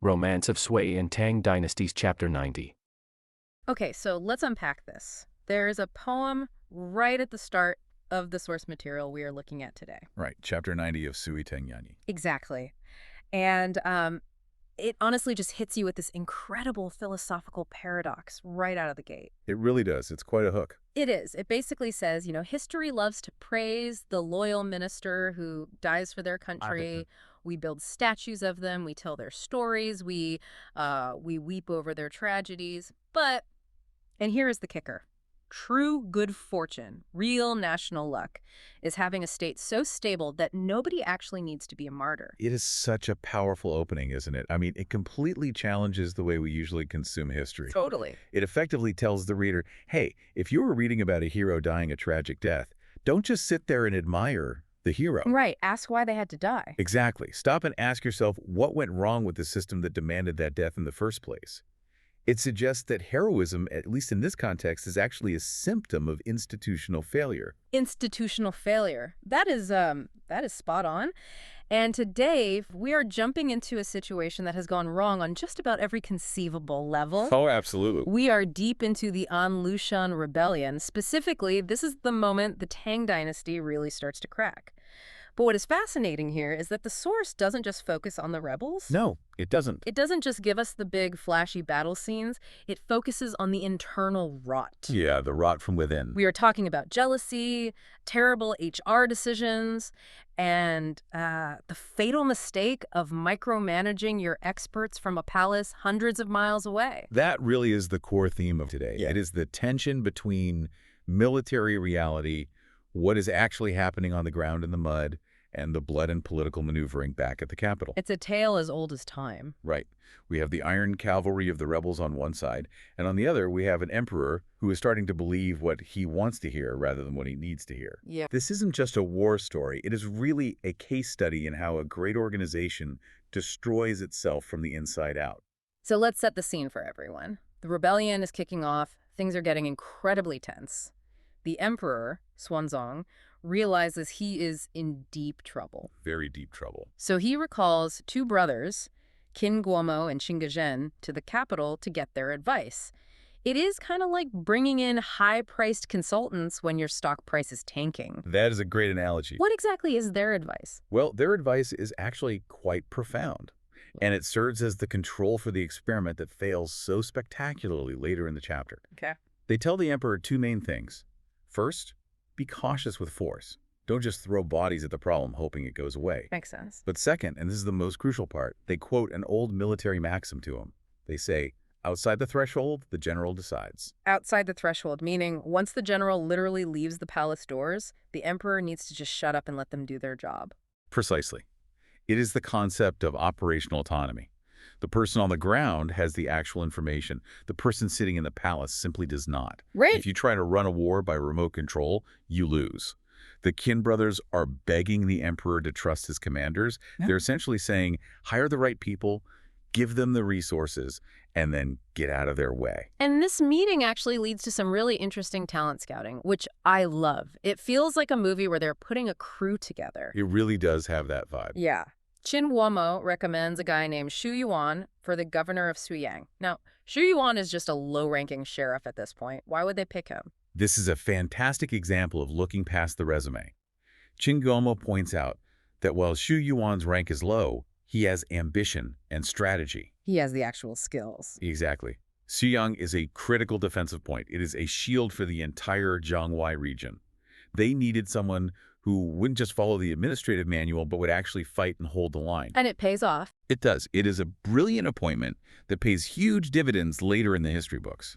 Romance of Sui in Tang Dynasties Chapter 90. Okay, so let's unpack this. There is a poem right at the start of the source material we are looking at today. Right, chapter 90 of Sui Tengyanyi. Exactly. And it honestly just hits you with this incredible philosophical paradox right out of the gate. It really does. It's quite a hook. It is. It basically says, history loves to praise the loyal minister who dies for their country. We build statues of them. We tell their stories. We weep over their tragedies. But, and here is the kicker, true good fortune, real national luck, is having a state so stable that nobody actually needs to be a martyr. It is such a powerful opening, isn't it? I mean, it completely challenges the way we usually consume history. Totally. It effectively tells the reader, hey, if you were reading about a hero dying a tragic death, don't just sit there and admire the hero. Right. Ask why they had to die. Exactly. Stop and ask yourself what went wrong with the system that demanded that death in the first place. It suggests that heroism, at least in this context, is actually a symptom of institutional failure. Institutional failure. That is spot on. And today, we are jumping into a situation that has gone wrong on just about every conceivable level. Oh, absolutely. We are deep into the An Lushan rebellion. Specifically, this is the moment the Tang dynasty really starts to crack. But what is fascinating here is that the source doesn't just focus on the rebels. No, it doesn't. It doesn't just give us the big, flashy battle scenes. It focuses on the internal rot. Yeah, the rot from within. We are talking about jealousy, terrible HR decisions, and the fatal mistake of micromanaging your experts from a palace hundreds of miles away. That really is the core theme of today. Yeah. It is the tension between military reality, what is actually happening on the ground in the mud, and the blood and political maneuvering back at the capital. It's a tale as old as time. Right. We have the iron cavalry of the rebels on one side, and on the other, we have an emperor who is starting to believe what he wants to hear rather than what he needs to hear. Yeah. This isn't just a war story. It is really a case study in how a great organization destroys itself from the inside out. So let's set the scene for everyone. The rebellion is kicking off. Things are getting incredibly tense. The emperor, Xuanzong, realizes he is in deep trouble. Very deep trouble. So he recalls two brothers, Qin Guomo and Qin Gezhen, to the capital to get their advice. It is kind of like bringing in high-priced consultants when your stock price is tanking. That is a great analogy. What exactly is their advice? Well, their advice is actually quite profound, and it serves as the control for the experiment that fails so spectacularly later in the chapter. Okay. They tell the emperor two main things. First, be cautious with force. Don't just throw bodies at the problem hoping it goes away. Makes sense. But second, and this is the most crucial part, they quote an old military maxim to him. They say, outside the threshold, the general decides. Outside the threshold, meaning once the general literally leaves the palace doors, the emperor needs to just shut up and let them do their job. Precisely. It is the concept of operational autonomy. The person on the ground has the actual information. The person sitting in the palace simply does not. Right. If you try to run a war by remote control, you lose. The Qin brothers are begging the emperor to trust his commanders. Yeah. They're essentially saying, hire the right people, give them the resources, and then get out of their way. And this meeting actually leads to some really interesting talent scouting, which I love. It feels like a movie where they're putting a crew together. It really does have that vibe. Yeah. Qin Guomo recommends a guy named Xu Yuan for the governor of Suyang. Now, Xu Yuan is just a low-ranking sheriff at this point. Why would they pick him? This is a fantastic example of looking past the resume. Qin Guomo points out that while Xu Yuan's rank is low, he has ambition and strategy. He has the actual skills. Exactly. Suyang is a critical defensive point. It is a shield for the entire Jiangwei region. They needed someone who wouldn't just follow the administrative manual, but would actually fight and hold the line. And it pays off. It does. It is a brilliant appointment that pays huge dividends later in the history books.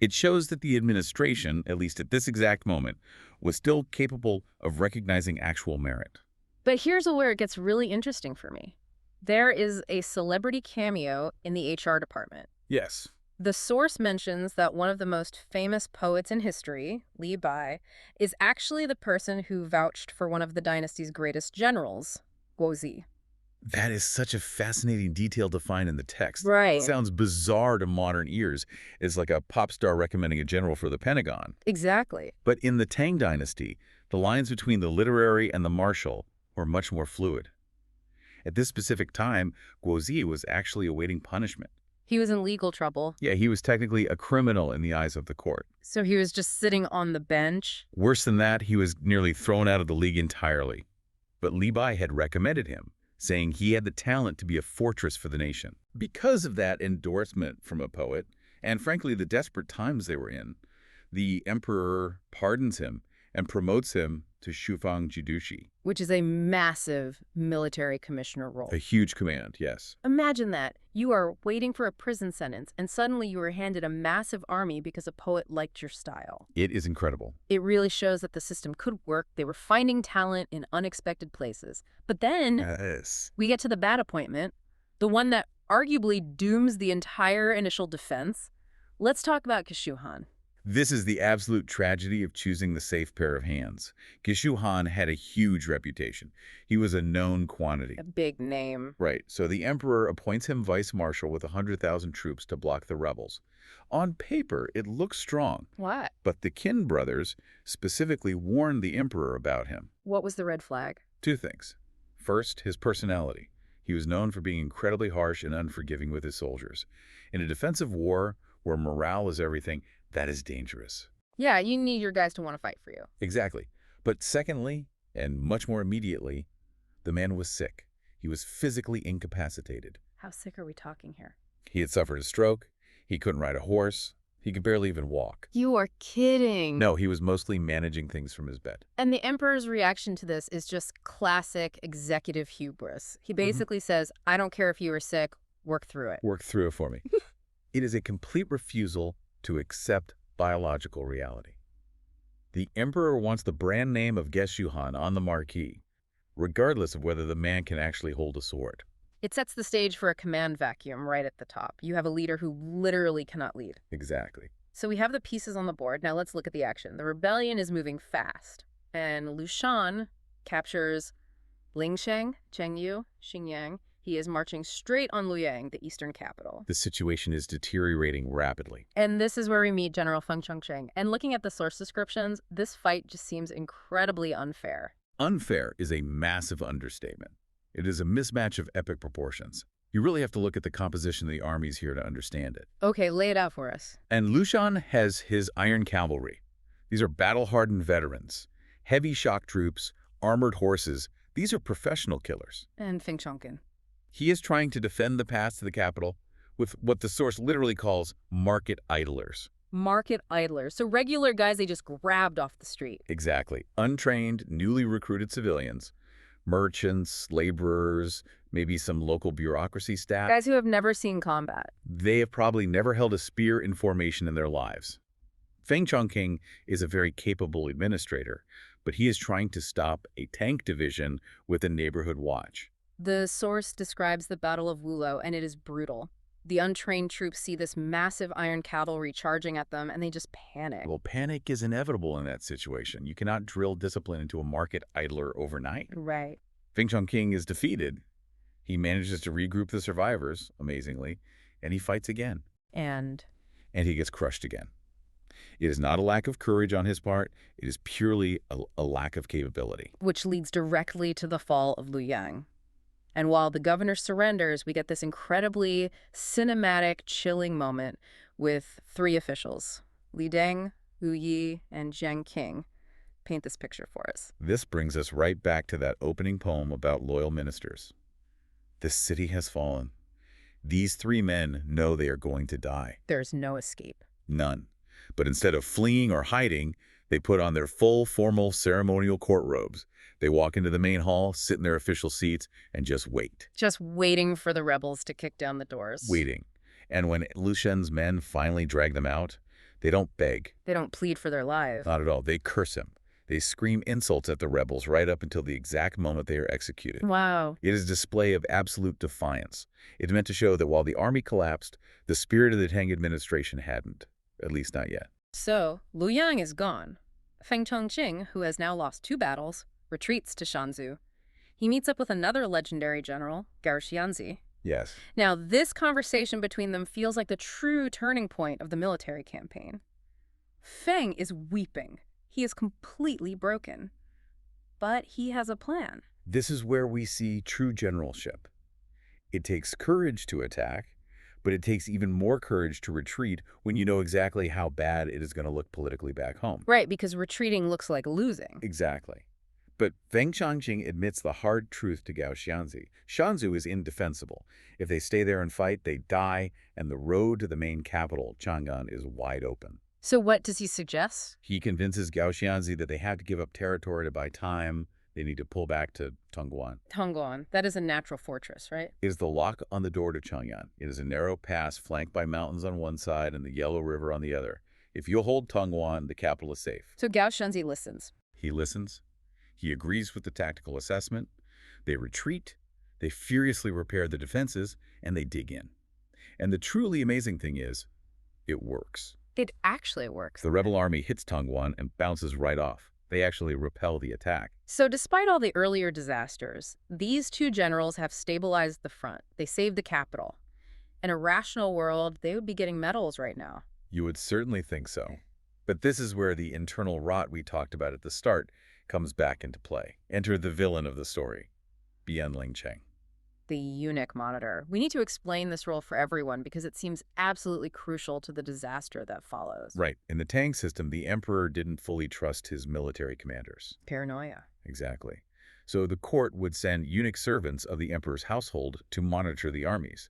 It shows that the administration, at least at this exact moment, was still capable of recognizing actual merit. But here's where it gets really interesting for me. There is a celebrity cameo in the HR department. Yes. The source mentions that one of the most famous poets in history, Li Bai, is actually the person who vouched for one of the dynasty's greatest generals, Guozi. That is such a fascinating detail to find in the text. Right. It sounds bizarre to modern ears. It's like a pop star recommending a general for the Pentagon. Exactly. But in the Tang dynasty, the lines between the literary and the martial were much more fluid. At this specific time, Guozi was actually awaiting punishment. He was in legal trouble. Yeah, he was technically a criminal in the eyes of the court. So he was just sitting on the bench. Worse than that, he was nearly thrown out of the league entirely. But Li Bai had recommended him, saying he had the talent to be a fortress for the nation. Because of that endorsement from a poet, and frankly the desperate times they were in, the emperor pardons him and promotes him to Shufang Jidushi. Which is a massive military commissioner role. A huge command, yes. Imagine that. You are waiting for a prison sentence, and suddenly you are handed a massive army because a poet liked your style. It is incredible. It really shows that the system could work. They were finding talent in unexpected places. But then Yes. we get to the bad appointment, the one that arguably dooms the entire initial defense. Let's talk about Geshu Han. This is the absolute tragedy of choosing the safe pair of hands. Geshu Han had a huge reputation. He was a known quantity. A big name. Right, so the emperor appoints him vice marshal with 100,000 troops to block the rebels. On paper, it looks strong, What? but the Qin brothers specifically warned the emperor about him. What was the red flag? Two things. First, his personality. He was known for being incredibly harsh and unforgiving with his soldiers. In a defensive war, where morale is everything, that is dangerous. Yeah, you need your guys to want to fight for you. Exactly. But secondly, and much more immediately, the man was sick. He was physically incapacitated. How sick are we talking here? He had suffered a stroke. He couldn't ride a horse. He could barely even walk. You are kidding. No, he was mostly managing things from his bed. And the emperor's reaction to this is just classic executive hubris. He basically says, I don't care if you are sick, work through it. Work through it for me. It is a complete refusal to accept biological reality. The emperor wants the brand name of Geshu Han on the marquee, regardless of whether the man can actually hold a sword. It sets the stage for a command vacuum right at the top. You have a leader who literally cannot lead. Exactly. So we have the pieces on the board. Now let's look at the action. The rebellion is moving fast, and Lu Shan captures Lingsheng, Chengyu, Xingyang. He is marching straight on Luoyang, the eastern capital. The situation is deteriorating rapidly. And this is where we meet General Feng Chongqing. And looking at the source descriptions, this fight just seems incredibly unfair. Unfair is a massive understatement. It is a mismatch of epic proportions. You really have to look at the composition of the armies here to understand it. Okay, lay it out for us. And Lu Shan has his iron cavalry. These are battle-hardened veterans. Heavy shock troops, armored horses. These are professional killers. And Feng Chongqing. He is trying to defend the path to the capital with what the source literally calls market idlers. Market idlers. So regular guys they just grabbed off the street. Exactly. Untrained, newly recruited civilians, merchants, laborers, maybe some local bureaucracy staff. Guys who have never seen combat. They have probably never held a spear in formation in their lives. Feng Chongqing is a very capable administrator, but he is trying to stop a tank division with a neighborhood watch. The source describes the Battle of Wulo, and it is brutal. The untrained troops see this massive iron cavalry charging at them, and they just panic. Well, panic is inevitable in that situation. You cannot drill discipline into a market idler overnight. Right. Feng Chongqing is defeated. He manages to regroup the survivors, amazingly, and he fights again. And he gets crushed again. It is not a lack of courage on his part. It is purely a lack of capability. which leads directly to the fall of Luoyang. And while the governor surrenders, we get this incredibly cinematic, chilling moment with three officials, Li Deng, Wu Yi, and Zhang Qing. Paint this picture for us. This brings us right back to that opening poem about loyal ministers. The city has fallen. These three men know they are going to die. There's no escape. None. But instead of fleeing or hiding, they put on their full formal ceremonial court robes. They walk into the main hall, sit in their official seats, and just wait. Just waiting for the rebels to kick down the doors. Waiting. And when Lu Shan's men finally drag them out, they don't beg. They don't plead for their lives. Not at all. They curse him. They scream insults at the rebels right up until the exact moment they are executed. Wow. It is a display of absolute defiance. It's meant to show that while the army collapsed, the spirit of the Tang administration hadn't. At least not yet. So, Luoyang is gone. Feng Chongqing, who has now lost 2 battles, retreats to Shanzhou. He meets up with another legendary general, Gao Xianzi. Yes. Now, this conversation between them feels like the true turning point of the military campaign. Feng is weeping. He is completely broken. But he has a plan. This is where we see true generalship. It takes courage to attack, but it takes even more courage to retreat when you know exactly how bad it is going to look politically back home. Right, because retreating looks like losing. Exactly. But Feng Changqing admits the hard truth to Gao Xianzi. Shanzu is indefensible. If they stay there and fight, they die, and the road to the main capital, Chang'an, is wide open. So what does he suggest? He convinces Gao Xianzi that they have to give up territory to buy time. They need to pull back to Tongguan. Tongguan, that is a natural fortress, right? It is the lock on the door to Chang'an. It is a narrow pass flanked by mountains on one side and the Yellow River on the other. If you'll hold Tongguan, the capital is safe. So Gao Shunzi listens. He listens. He agrees with the tactical assessment. They retreat. They furiously repair the defenses, and they dig in. And the truly amazing thing is, it works. It actually works. The rebel army hits Tongguan and bounces right off. They actually repel the attack. So despite all the earlier disasters, these two generals have stabilized the front. They saved the capital. In a rational world, they would be getting medals right now. You would certainly think so. But this is where the internal rot we talked about at the start comes back into play. Enter the villain of the story, Bian Lingcheng. The eunuch monitor. We need to explain this role for everyone because it seems absolutely crucial to the disaster that follows. Right. In the Tang system, the emperor didn't fully trust his military commanders. Paranoia. Exactly. So the court would send eunuch servants of the emperor's household to monitor the armies.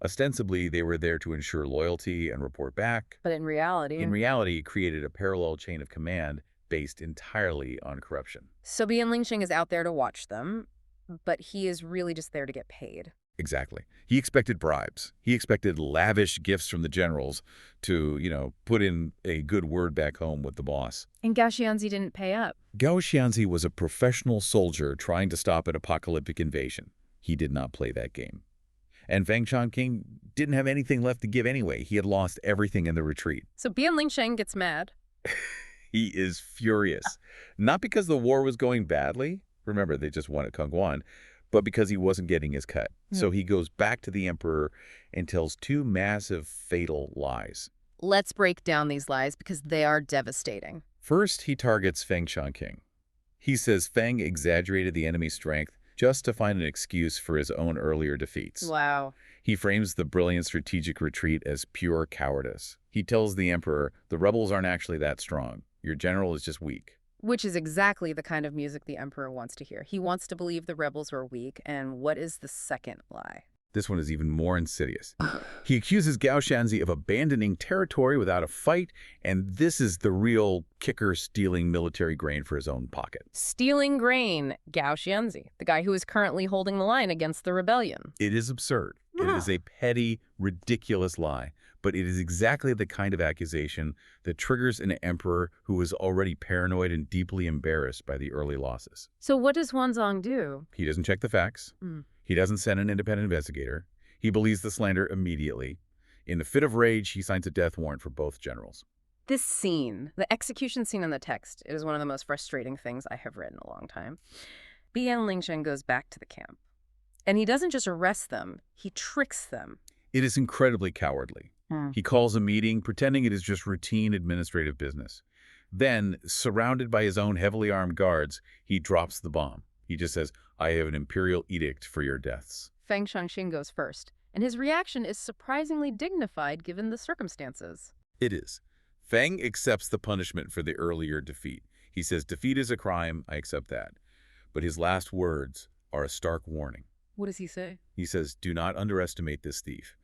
Ostensibly, they were there to ensure loyalty and report back. But in reality... it created a parallel chain of command based entirely on corruption. So Bian Lingxing is out there to watch them, but he is really just there to get paid. Exactly. He expected bribes. He expected lavish gifts from the generals to, put in a good word back home with the boss. And Gao Xianzi didn't pay up. Gao Xianzi was a professional soldier trying to stop an apocalyptic invasion. He did not play that game. And Feng Changqing didn't have anything left to give anyway. He had lost everything in the retreat. So Bian Lingsheng gets mad. He is furious. Not because the war was going badly. Remember, they just won at Tongguan. But because he wasn't getting his cut. So he goes back to the emperor and tells two massive, fatal lies. Let's break down these lies because they are devastating. First, he targets Feng Changqing. He says Feng exaggerated the enemy's strength just to find an excuse for his own earlier defeats. Wow. He frames the brilliant strategic retreat as pure cowardice. He tells the emperor, the rebels aren't actually that strong. Your general is just weak. Which is exactly the kind of music the emperor wants to hear. He wants to believe the rebels were weak. And what is the second lie? This one is even more insidious. He accuses Gao Xianzi of abandoning territory without a fight, and this is the real kicker stealing military grain for his own pocket. Stealing grain, Gao Xianzi, the guy who is currently holding the line against the rebellion. It is absurd. It is a petty, ridiculous lie, but it is exactly the kind of accusation that triggers an emperor who is already paranoid and deeply embarrassed by the early losses. So what does Huanzong do? He doesn't check the facts. He doesn't send an independent investigator. He believes the slander immediately. In the fit of rage, he signs a death warrant for both generals. This scene, the execution scene in the text, is one of the most frustrating things I have read in a long time. Bian Lingsheng goes back to the camp. And he doesn't just arrest them, he tricks them. It is incredibly cowardly. He calls a meeting, pretending it is just routine administrative business. Then, surrounded by his own heavily armed guards, he drops the bomb. He just says, I have an imperial edict for your deaths. Feng Changqing goes first, and his reaction is surprisingly dignified given the circumstances. It is. Feng accepts the punishment for the earlier defeat. He says, defeat is a crime, I accept that. But his last words are a stark warning. What does he say? He says, do not underestimate this thief.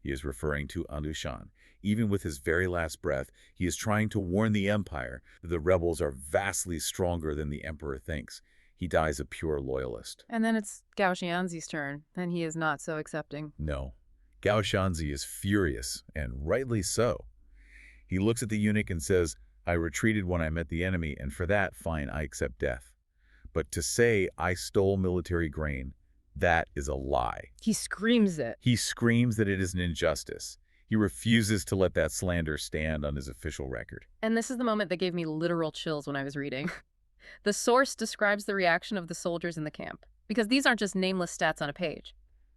He is referring to Anushan. Even with his very last breath, he is trying to warn the empire that the rebels are vastly stronger than the emperor thinks. He dies a pure loyalist. And then it's Gao Xianzi's turn, and he is not so accepting. No. Gao Xianzi is furious, and rightly so. He looks at the eunuch and says, I retreated when I met the enemy, and for that, fine, I accept death. But to say I stole military grain, that is a lie. He screams it. He screams that it is an injustice. He refuses to let that slander stand on his official record. And this is the moment that gave me literal chills when I was reading. The source describes the reaction of the soldiers in the camp, because these aren't just nameless stats on a page.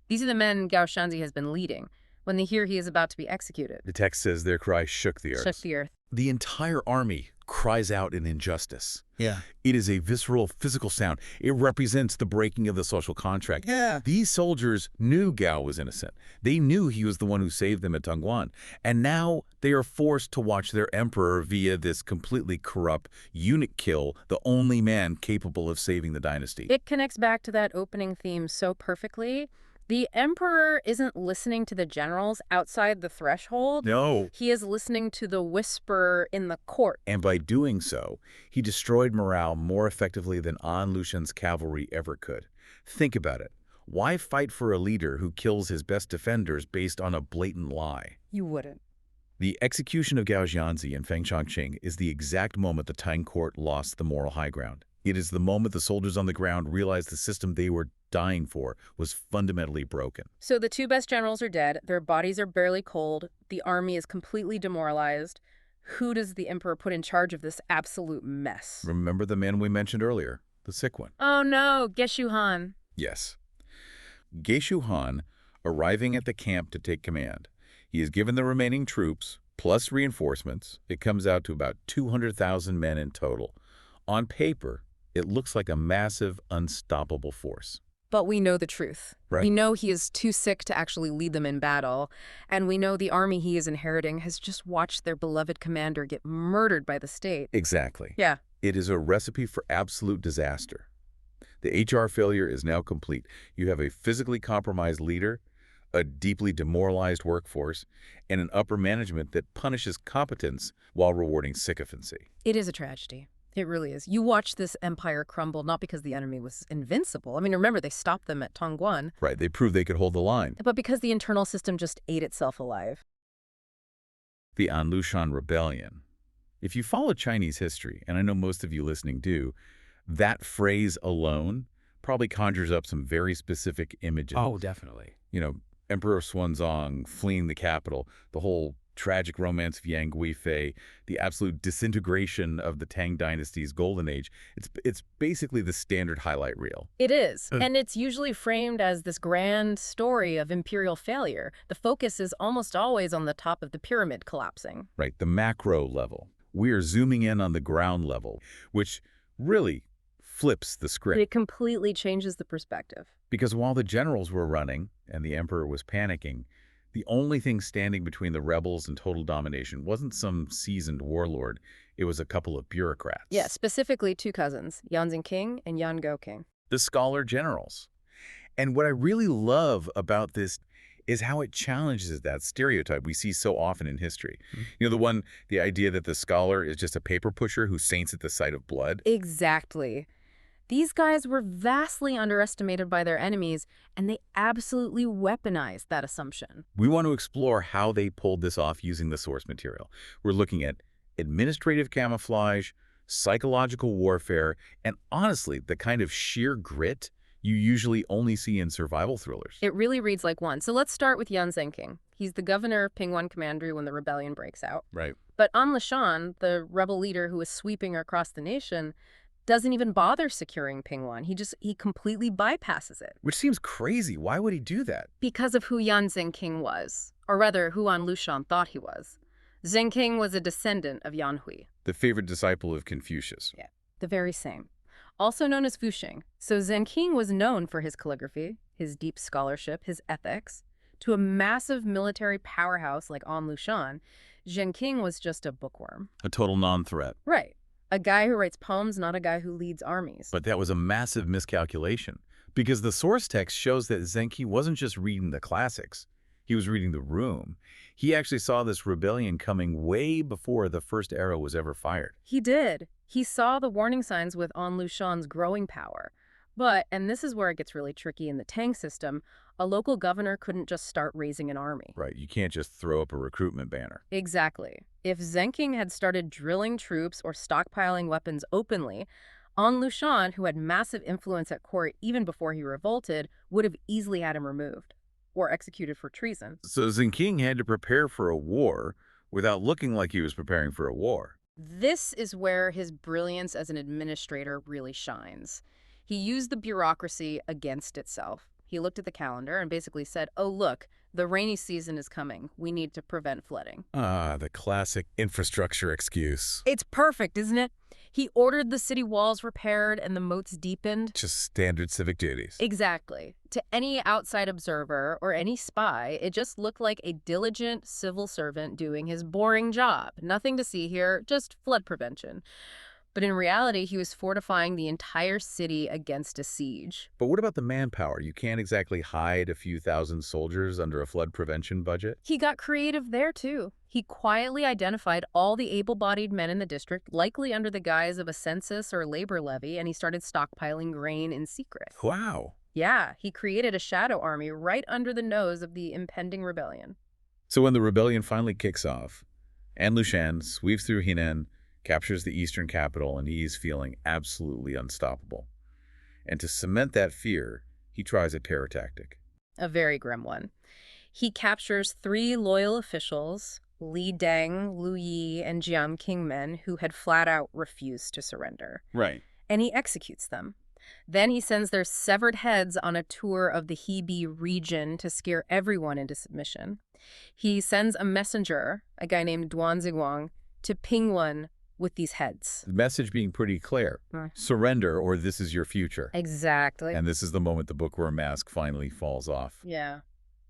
These are the men Gao Xianzi has been leading when they hear he is about to be executed. The text says their cry shook the earth. Shook the earth. The entire army cries out in injustice. Yeah. It is a visceral, physical sound. It represents the breaking of the social contract. Yeah. These soldiers knew Gao was innocent. They knew he was the one who saved them at Tongguan. And now they are forced to watch their emperor via this completely corrupt eunuch kill the only man capable of saving the dynasty. It connects back to that opening theme so perfectly. The emperor isn't listening to the generals outside the threshold. No. He is listening to the whisper in the court. And by doing so, he destroyed morale more effectively than An Lushan's cavalry ever could. Think about it. Why fight for a leader who kills his best defenders based on a blatant lie? You wouldn't. The execution of Gao Jianzi and Feng Chongqing is the exact moment the Tang court lost the moral high ground. It is the moment the soldiers on the ground realized the system they were dying for was fundamentally broken. So the two best generals are dead. Their bodies are barely cold. The army is completely demoralized. Who does the emperor put in charge of this absolute mess? Remember the man we mentioned earlier, the sick one? Oh no, Geshu Han. Yes. Geshu Han, arriving at the camp to take command. He is given the remaining troops, plus reinforcements. It comes out to about 200,000 men in total. On paper, it looks like a massive, unstoppable force. But we know the truth. Right. We know he is too sick to actually lead them in battle. And we know the army he is inheriting has just watched their beloved commander get murdered by the state. Exactly. Yeah. It is a recipe for absolute disaster. The HR failure is now complete. You have a physically compromised leader, a deeply demoralized workforce, and an upper management that punishes competence while rewarding sycophancy. It is a tragedy. It really is. You watch this empire crumble not because the enemy was invincible. I mean, remember, they stopped them at Tongguan. Right, they proved they could hold the line. But because the internal system just ate itself alive. The An Lushan Rebellion. If you follow Chinese history, and I know most of you listening do, that phrase alone probably conjures up some very specific images. Oh, definitely. You know, Emperor Xuanzang fleeing the capital, the whole tragic romance of Yang Guifei, the absolute disintegration of the Tang dynasty's golden age. It's basically the standard highlight reel. It is. And it's usually framed as this grand story of imperial failure. The focus is almost always on the top of the pyramid collapsing. Right, the macro level. We are zooming in on the ground level, which really flips the script. It completely changes the perspective. Because while the generals were running and the emperor was panicking, the only thing standing between the rebels and total domination wasn't some seasoned warlord. It was a couple of bureaucrats. Yeah, specifically two cousins, Yan King and Yan King. The scholar generals. And what I really love about this is how it challenges that stereotype we see so often in history. You know, the idea that the scholar is just a paper pusher who saints at the sight of blood. Exactly. These guys were vastly underestimated by their enemies, and they absolutely weaponized that assumption. We want to explore how they pulled this off using the source material. We're looking at administrative camouflage, psychological warfare, and honestly, the kind of sheer grit you usually only see in survival thrillers. It really reads like one. So let's start with Yan King. He's the governor of Pingguan Commandery when the rebellion breaks out. Right. But An Lushan, the rebel leader who is sweeping across the nation, doesn't even bother securing Pingguan. He completely bypasses it. Which seems crazy. Why would he do that? Because of who Yan King was, or rather, who An Lushan thought he was. Zheng King was a descendant of Yan Hui. The favorite disciple of Confucius. Yeah, the very same. Also known as Fuxing. So Zheng King was known for his calligraphy, his deep scholarship, his ethics. To a massive military powerhouse like An Lushan, Zheng King was just a bookworm. A total non-threat. Right. A guy who writes poems, not a guy who leads armies. But that was a massive miscalculation, because the source text shows that Zenki wasn't just reading the classics. He was reading the room. He actually saw this rebellion coming way before the first arrow was ever fired. He did. He saw the warning signs with An Lushan's growing power. But, and this is where it gets really tricky in the Tang system, a local governor couldn't just start raising an army. Right, you can't just throw up a recruitment banner. Exactly. If Zheng King had started drilling troops or stockpiling weapons openly, An Lushan, who had massive influence at court even before he revolted, would have easily had him removed or executed for treason. So Zenking had to prepare for a war without looking like he was preparing for a war. This is where his brilliance as an administrator really shines. He used the bureaucracy against itself. He looked at the calendar and basically said, oh, look, The rainy season is coming. We need to prevent flooding. Ah, the classic infrastructure excuse. It's perfect, isn't it? He ordered the city walls repaired and the moats deepened. Just standard civic duties. Exactly. To any outside observer or any spy, it just looked like a diligent civil servant doing his boring job. Nothing to see here, just flood prevention. But in reality, he was fortifying the entire city against a siege. But what about the manpower? You can't exactly hide a few thousand soldiers under a flood prevention budget. He got creative there, too. He quietly identified all the able-bodied men in the district, likely under the guise of a census or labor levy, and he started stockpiling grain in secret. Wow. Yeah, he created a shadow army right under the nose of the impending rebellion. So when the rebellion finally kicks off, An Lushan sweeps through Henan, captures the eastern capital, and he's feeling absolutely unstoppable. And to cement that fear, he tries a terror tactic. A very grim one. He captures 3 loyal officials, Li Deng, Lu Yi, and Jiang King men, who had flat out refused to surrender. Right. And he executes them. Then he sends their severed heads on a tour of the Hebei region to scare everyone into submission. He sends a messenger, a guy named Duan Ziguang, to Tongguan with these heads. The message being pretty clear. Surrender or this is your future. Exactly. And this is the moment the bookworm mask finally falls off. Yeah.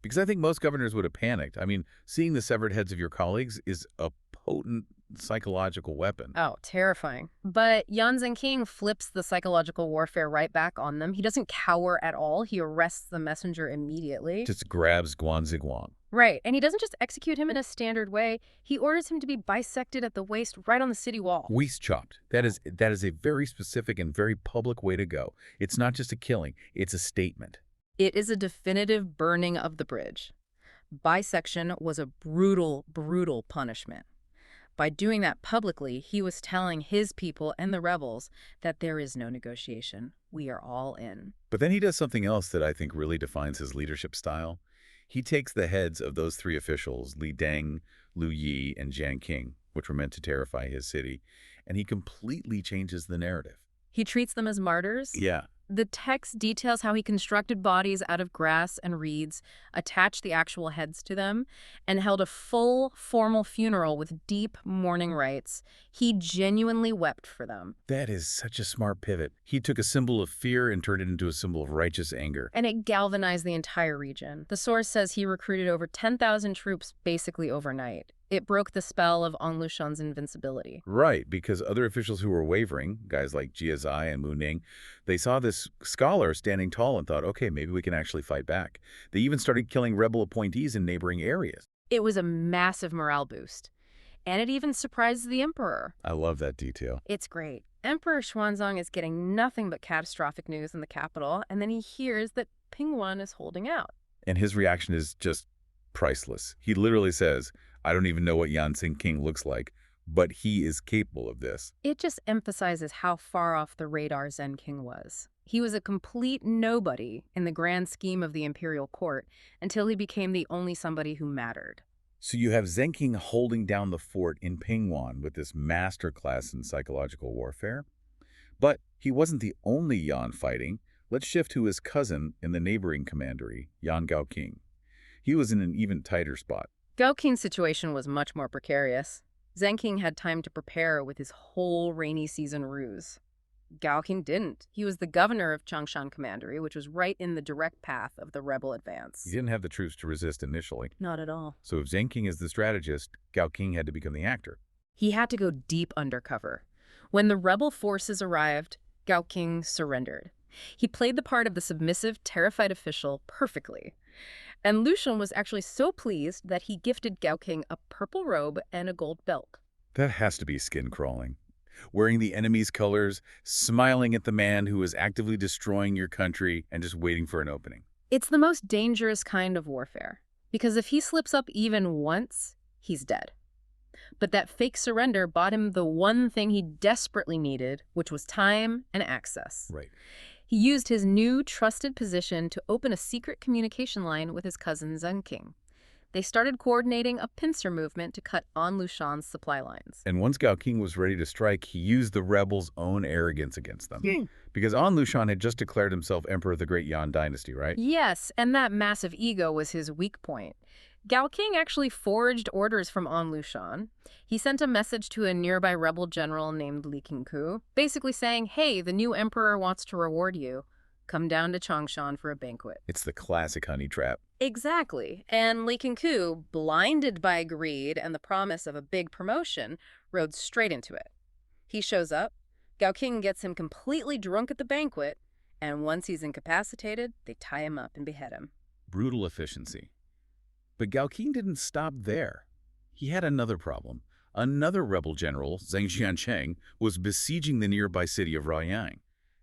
Because I think most governors would have panicked. I mean, seeing the severed heads of your colleagues is a potent psychological weapon. Oh, terrifying. But Yan Zhenking flips the psychological warfare right back on them. He doesn't cower at all. He arrests the messenger immediately. Just grabs Guan Ziguang. Right. And he doesn't just execute him in a standard way. He orders him to be bisected at the waist right on the city wall. Waist chopped. That is a very specific and very public way to go. It's not just a killing. It's a statement. It is a definitive burning of the bridge. Bisection was a brutal, brutal punishment. By doing that publicly, he was telling his people and the rebels that there is no negotiation. We are all in. But then he does something else that I think really defines his leadership style. He takes the heads of those 3 officials, Li Deng, Lu Yi, and Jiang King, which were meant to terrify his city, and he completely changes the narrative. He treats them as martyrs. Yeah. The text details how he constructed bodies out of grass and reeds, attached the actual heads to them, and held a full, formal funeral with deep mourning rites. He genuinely wept for them. That is such a smart pivot. He took a symbol of fear and turned it into a symbol of righteous anger. And it galvanized the entire region. The source says he recruited over 10,000 troops basically overnight. It broke the spell of An Lushan's invincibility. Right, because other officials who were wavering, guys like Jia Zai and Mu Ning, they saw this scholar standing tall and thought, okay, maybe we can actually fight back. They even started killing rebel appointees in neighboring areas. It was a massive morale boost. And it even surprised the emperor. I love that detail. It's great. Emperor Xuanzong is getting nothing but catastrophic news in the capital, and then he hears that Tongguan is holding out. And his reaction is just priceless. He literally says, I don't even know what Yan Zhenking looks like, but he is capable of this. It just emphasizes how far off the radar Zhenking was. He was a complete nobody in the grand scheme of the imperial court until he became the only somebody who mattered. So you have Zhenking holding down the fort in Tongguan with this masterclass in psychological warfare. But he wasn't the only Yan fighting. Let's shift to his cousin in the neighboring commandery, Yan Gaoqing. He was in an even tighter spot. Gaoqing's situation was much more precarious. Zhenking had time to prepare with his whole rainy season ruse. Gaoqing didn't. He was the governor of Changshan Commandery, which was right in the direct path of the rebel advance. He didn't have the troops to resist initially. Not at all. So if Zhenking is the strategist, Gaoqing had to become the actor. He had to go deep undercover. When the rebel forces arrived, Gaoqing surrendered. He played the part of the submissive, terrified official perfectly. And Lushan was actually so pleased that he gifted Gaoqing a purple robe and a gold belt. That has to be skin-crawling. Wearing the enemy's colors, smiling at the man who is actively destroying your country, and just waiting for an opening. It's the most dangerous kind of warfare, because if he slips up even once, he's dead. But that fake surrender bought him the one thing he desperately needed, which was time and access. Right. He used his new trusted position to open a secret communication line with his cousin Zhenking. They started coordinating a pincer movement to cut An Lushan's supply lines. And once Gao King was ready to strike, he used the rebels' own arrogance against them. Because An Lushan had just declared himself emperor of the Great Yan Dynasty, right? Yes, and that massive ego was his weak point. Gao King actually forged orders from An Lushan. He sent a message to a nearby rebel general named Li Qingku, basically saying, hey, the new emperor wants to reward you. Come down to Changshan for a banquet. It's the classic honey trap. Exactly. And Li Qingku, blinded by greed and the promise of a big promotion, rode straight into it. He shows up, Gao King gets him completely drunk at the banquet, and once he's incapacitated, they tie him up and behead him. Brutal efficiency. But Gao King didn't stop there. He had another problem. Another rebel general, Zhang Jiancheng, was besieging the nearby city of Ruoyang.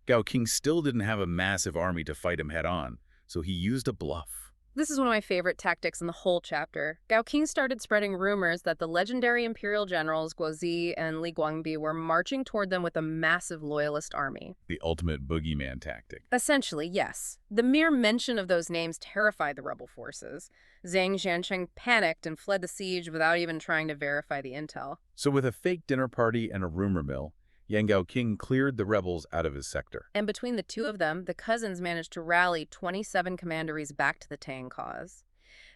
Gao King still didn't have a massive army to fight him head-on, so he used a bluff. This is one of my favorite tactics in the whole chapter. Gao King started spreading rumors that the legendary imperial generals Guozi and Li Guangbi were marching toward them with a massive loyalist army. The ultimate boogeyman tactic. Essentially, yes. The mere mention of those names terrified the rebel forces. Zhang Jiancheng panicked and fled the siege without even trying to verify the intel. So with a fake dinner party and a rumor mill, Yang Gao King cleared the rebels out of his sector. And between the two of them, the cousins managed to rally 27 commanderies back to the Tang cause.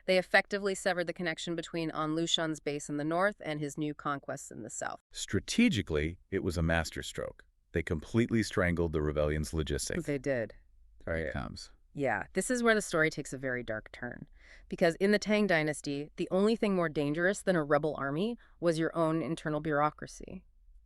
They effectively severed the connection between An Lushan's base in the north and his new conquests in the south. Strategically, it was a masterstroke. They completely strangled the rebellion's logistics. They did. Sorry, it comes. Yeah, this is where the story takes a very dark turn. Because in the Tang dynasty, the only thing more dangerous than a rebel army was your own internal bureaucracy.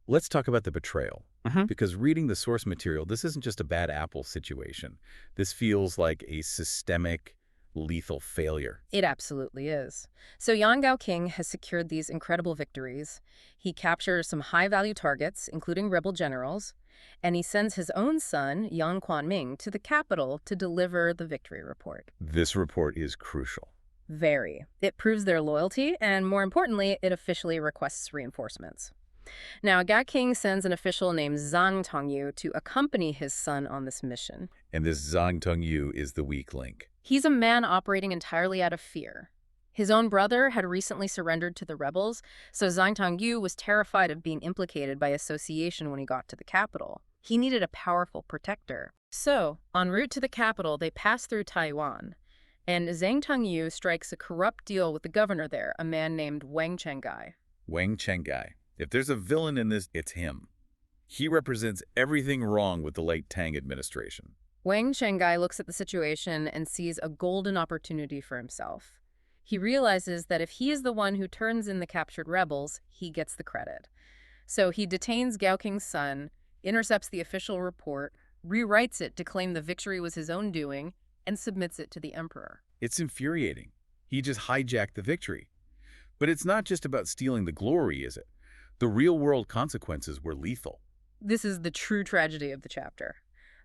Let's talk about the betrayal. Because reading the source material, this isn't just a bad apple situation. This feels like a systemic, lethal failure. It absolutely is. So Yang Gao King has secured these incredible victories. He captures some high-value targets, including rebel generals, and he sends his own son, Yang Quanming, to the capital to deliver the victory report. This report is crucial. Very. It proves their loyalty, and more importantly, it officially requests reinforcements. Now, Gao King sends an official named Zhang Tongyu to accompany his son on this mission. And this Zhang Tongyu is the weak link. He's a man operating entirely out of fear. His own brother had recently surrendered to the rebels, so Zhang Tongyu was terrified of being implicated by association when he got to the capital. He needed a powerful protector. So, en route to the capital, they pass through Taiwan. And Zhang Tongyu strikes a corrupt deal with the governor there, a man named Wang Chengai. Wang Chengai. If there's a villain in this, it's him. He represents everything wrong with the late Tang administration. Wang Chengai looks at the situation and sees a golden opportunity for himself. He realizes that if he is the one who turns in the captured rebels, he gets the credit. So he detains Gao King's son, intercepts the official report, rewrites it to claim the victory was his own doing, and submits it to the emperor. It's infuriating. He just hijacked the victory. But it's not just about stealing the glory, is it? The real-world consequences were lethal. This is the true tragedy of the chapter.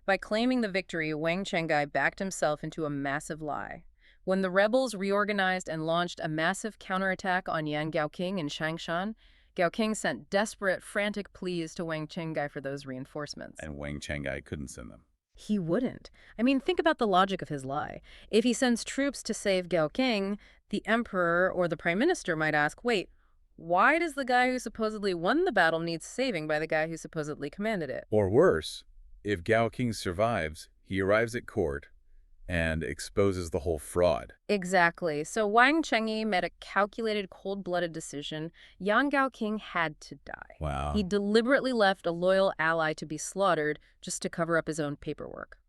By claiming the victory, Wang Chengai backed himself into a massive lie. When the rebels reorganized and launched a massive counterattack on Yang Gao King in Changshan, Gao King sent desperate, frantic pleas to Wang Chengai for those reinforcements. And Wang Chengai couldn't send them. He wouldn't. I mean, think about the logic of his lie. If he sends troops to save Gao King, the emperor or the prime minister might ask, wait, why does the guy who supposedly won the battle need saving by the guy who supposedly commanded it? Or worse, if Gao King survives, he arrives at court and exposes the whole fraud. Exactly. So Wang Chengi made a calculated, cold-blooded decision. Yang Gao King had to die. Wow. He deliberately left a loyal ally to be slaughtered just to cover up his own paperwork.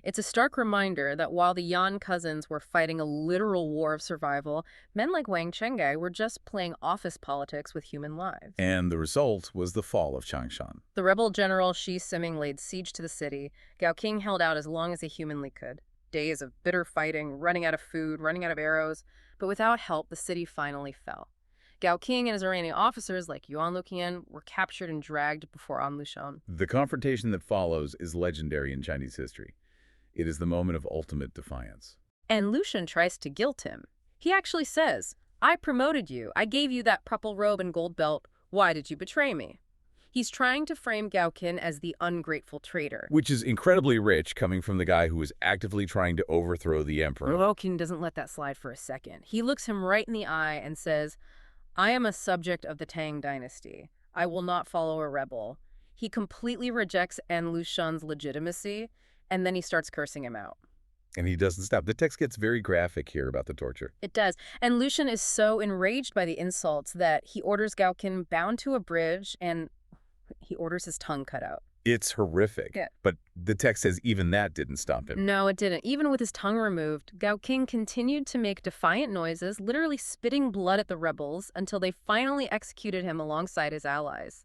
It's a stark reminder that while the Yan cousins were fighting a literal war of survival, men like Wang Chengai were just playing office politics with human lives. And the result was the fall of Changshan. The rebel general Shi Siming laid siege to the city. Gao King held out as long as he humanly could. Days of bitter fighting, running out of food, running out of arrows. But without help, the city finally fell. Gao King and his remaining officers, like Yuan Luqian, were captured and dragged before An Lushan. The confrontation that follows is legendary in Chinese history. It is the moment of ultimate defiance. And Lushan tries to guilt him. He actually says, I promoted you. I gave you that purple robe and gold belt. Why did you betray me? He's trying to frame Gaoqin as the ungrateful traitor. Which is incredibly rich coming from the guy who was actively trying to overthrow the emperor. Gaoqin doesn't let that slide for a second. He looks him right in the eye and says, I am a subject of the Tang dynasty. I will not follow a rebel. He completely rejects An Lushan's legitimacy, and then he starts cursing him out. And he doesn't stop. The text gets very graphic here about the torture. It does. And Lushan is so enraged by the insults that he orders Gaoqin bound to a bridge and he orders his tongue cut out. It's horrific. Yeah. But the text says even that didn't stop him. No, it didn't. Even with his tongue removed, Gaoqin continued to make defiant noises, literally spitting blood at the rebels until they finally executed him alongside his allies.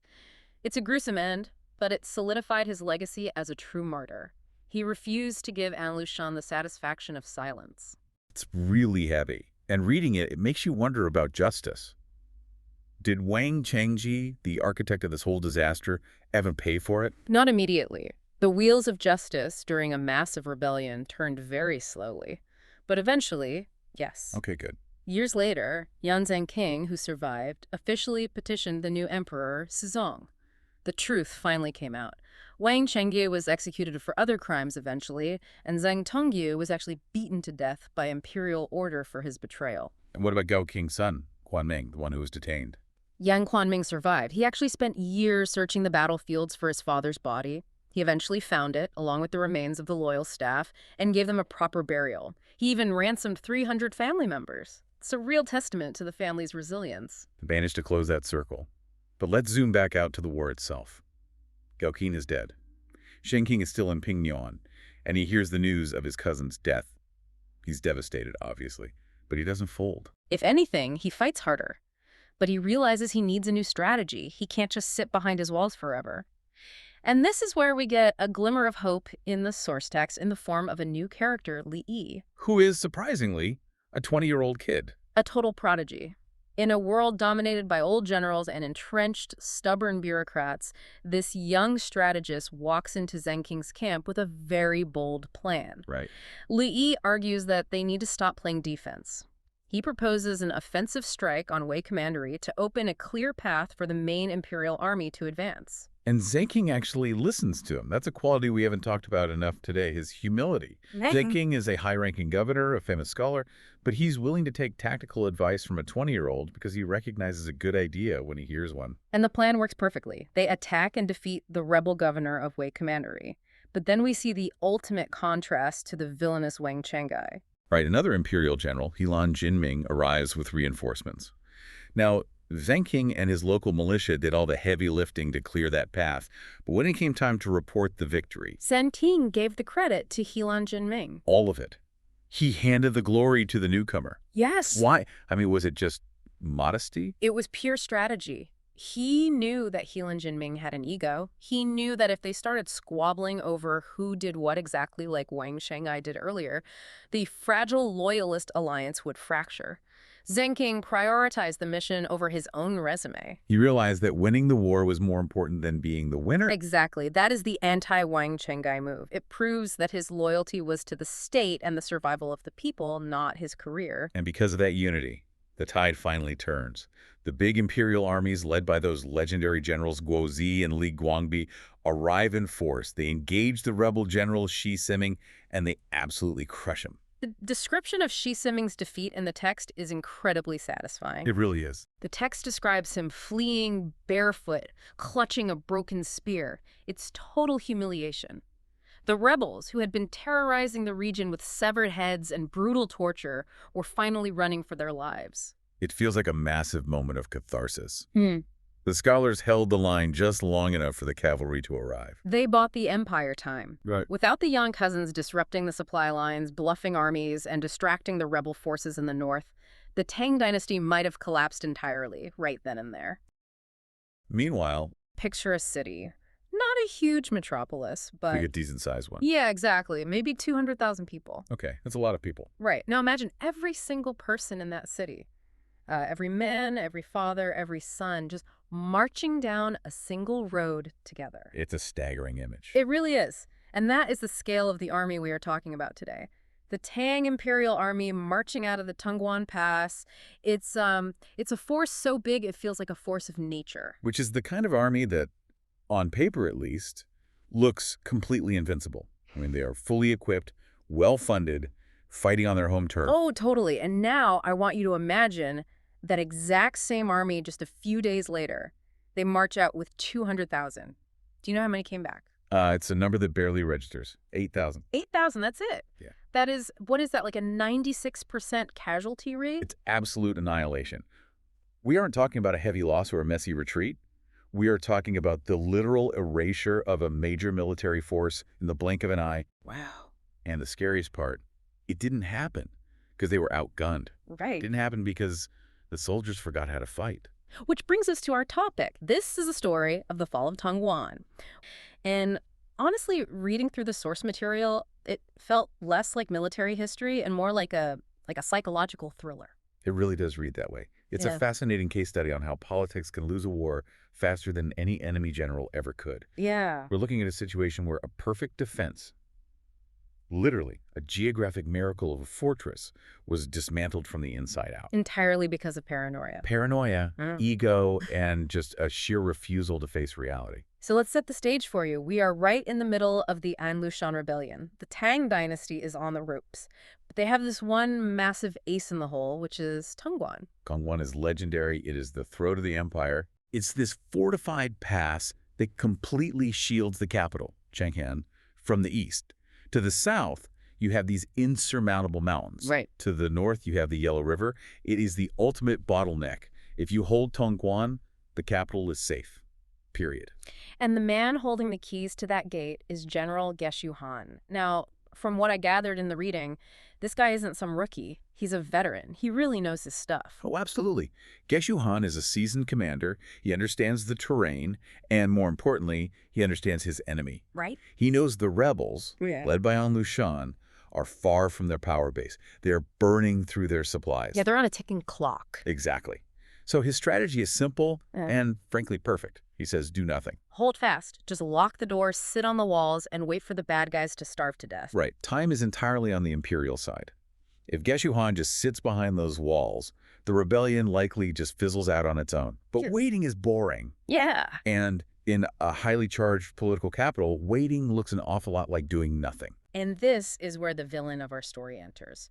It's a gruesome end, but it solidified his legacy as a true martyr. He refused to give An Lushan the satisfaction of silence. It's really heavy. And reading it, it makes you wonder about justice. Did Wang Changji, the architect of this whole disaster, ever pay for it? Not immediately. The wheels of justice during a massive rebellion turned very slowly. But eventually, yes. Okay, good. Years later, Yanzheng King, who survived, officially petitioned the new emperor, Sezong. The truth finally came out. Wang Chengye was executed for other crimes eventually, and Zheng Tongyu was actually beaten to death by imperial order for his betrayal. And what about Gao Qing's son, Guanming, the one who was detained? Yang Quanming survived. He actually spent years searching the battlefields for his father's body. He eventually found it, along with the remains of the loyal staff, and gave them a proper burial. He even ransomed 300 family members. It's a real testament to the family's resilience. Managed to close that circle. But let's zoom back out to the war itself. Gao Qin is dead. Shen King is still in Pingnuan, and he hears the news of his cousin's death. He's devastated, obviously, but he doesn't fold. If anything, he fights harder. But he realizes he needs a new strategy. He can't just sit behind his walls forever. And this is where we get a glimmer of hope in the source text in the form of a new character, Li Yi. Who is, surprisingly, a 20-year-old kid. A total prodigy. In a world dominated by old generals and entrenched, stubborn bureaucrats, this young strategist walks into Zheng King's camp with a very bold plan. Right. Li Yi argues that they need to stop playing defense. He proposes an offensive strike on Wei Commandery to open a clear path for the main imperial army to advance. And Zheng King actually listens to him. That's a quality we haven't talked about enough today, his humility. Zheng King is a high-ranking governor, a famous scholar, but he's willing to take tactical advice from a 20-year-old because he recognizes a good idea when he hears one. And the plan works perfectly. They attack and defeat the rebel governor of Wei Commandery. But then we see the ultimate contrast to the villainous Wang Chengai. Right, another imperial general, Helan Jinming, arrives with reinforcements. Now, Zheng King and his local militia did all the heavy lifting to clear that path, but when it came time to report the victory, Zheng King gave the credit to Helan Jinming. all of it. He handed the glory to the newcomer. Yes. Why? I mean, was it just modesty? It was pure strategy. He knew that Helan Jinming had an ego. He knew that if they started squabbling over who did what exactly like Wang Shanghai did earlier, the fragile loyalist alliance would fracture. Zheng King prioritized the mission over his own resume. He realized that winning the war was more important than being the winner. Exactly. That is the anti-Wang Chengai move. It proves that his loyalty was to the state and the survival of the people, not his career. And because of that unity, the tide finally turns. The big imperial armies led by those legendary generals Guo Zi and Li Guangbi arrive in force. They engage the rebel general Shi Siming, and they absolutely crush him. The description of Shi Siming's defeat in the text is incredibly satisfying. It really is. The text describes him fleeing barefoot, clutching a broken spear. It's total humiliation. The rebels, who had been terrorizing the region with severed heads and brutal torture, were finally running for their lives. It feels like a massive moment of catharsis. The scholars held the line just long enough for the cavalry to arrive. They bought the empire time. Right. Without the Yang cousins disrupting the supply lines, bluffing armies, and distracting the rebel forces in the north, the Tang dynasty might have collapsed entirely right then and there. Meanwhile, Picture a city. Not a huge metropolis, but... like a decent-sized one. Yeah, exactly. Maybe 200,000 people. Okay, that's a lot of people. Right. Now imagine every single person in that city. Every man, every father, every son, just marching down a single road together. It's a staggering image. It really is. And that is the scale of the army we are talking about today. The Tang Imperial Army marching out of the Tongguan Pass. It's a force so big it feels like a force of nature. Which is the kind of army that on paper at least, looks completely invincible. I mean, they are fully equipped, well-funded, fighting on their home turf. Oh, totally. And now I want you to imagine that exact same army just a few days later. They march out with 200,000. Do you know how many came back? It's a number that barely registers. 8,000. 8,000, that's it. Yeah. That is, what is that, like a 96% casualty rate? It's absolute annihilation. We aren't talking about a heavy loss or a messy retreat. We are talking about the literal erasure of a major military force in the blink of an eye. Wow. And the scariest part, it didn't happen because they were outgunned. Right. It didn't happen because the soldiers forgot how to fight. Which brings us to our topic. This is a story of the fall of Tongguan. And honestly, reading through the source material, it felt less like military history and more like a psychological thriller. It really does read that way. It's a fascinating case study on how politics can lose a war faster than any enemy general ever could. Yeah. We're looking at a situation where a perfect defense, literally a geographic miracle of a fortress, was dismantled from the inside out. Entirely because of paranoia. Paranoia, ego, and just a sheer refusal to face reality. So let's set the stage for you. We are right in the middle of the An Lushan rebellion. The Tang dynasty is on the ropes. But they have this one massive ace in the hole, which is Tongguan. Tongguan is legendary. It is the throat of the empire. It's this fortified pass that completely shields the capital, Chang'an, from the east. To the south, you have these insurmountable mountains. Right. To the north, you have the Yellow River. It is the ultimate bottleneck. If you hold Tongguan, the capital is safe. Period. And the man holding the keys to that gate is General Geshu Han. Now, from what I gathered in the reading, this guy isn't some rookie. He's a veteran. He really knows his stuff. Oh, absolutely. Geshu Han is a seasoned commander. He understands the terrain, and more importantly, he understands his enemy. Right? He knows the rebels, led by An Lushan, are far from their power base. They're burning through their supplies. Yeah, they're on a ticking clock. Exactly. So his strategy is simple and, frankly, perfect. He says, do nothing. Hold fast. Just lock the doors, sit on the walls, and wait for the bad guys to starve to death. Right. Time is entirely on the imperial side. If Geshu Han just sits behind those walls, the rebellion likely just fizzles out on its own. But waiting is boring. Yeah. And in a highly charged political capital, waiting looks an awful lot like doing nothing. And this is where the villain of our story enters.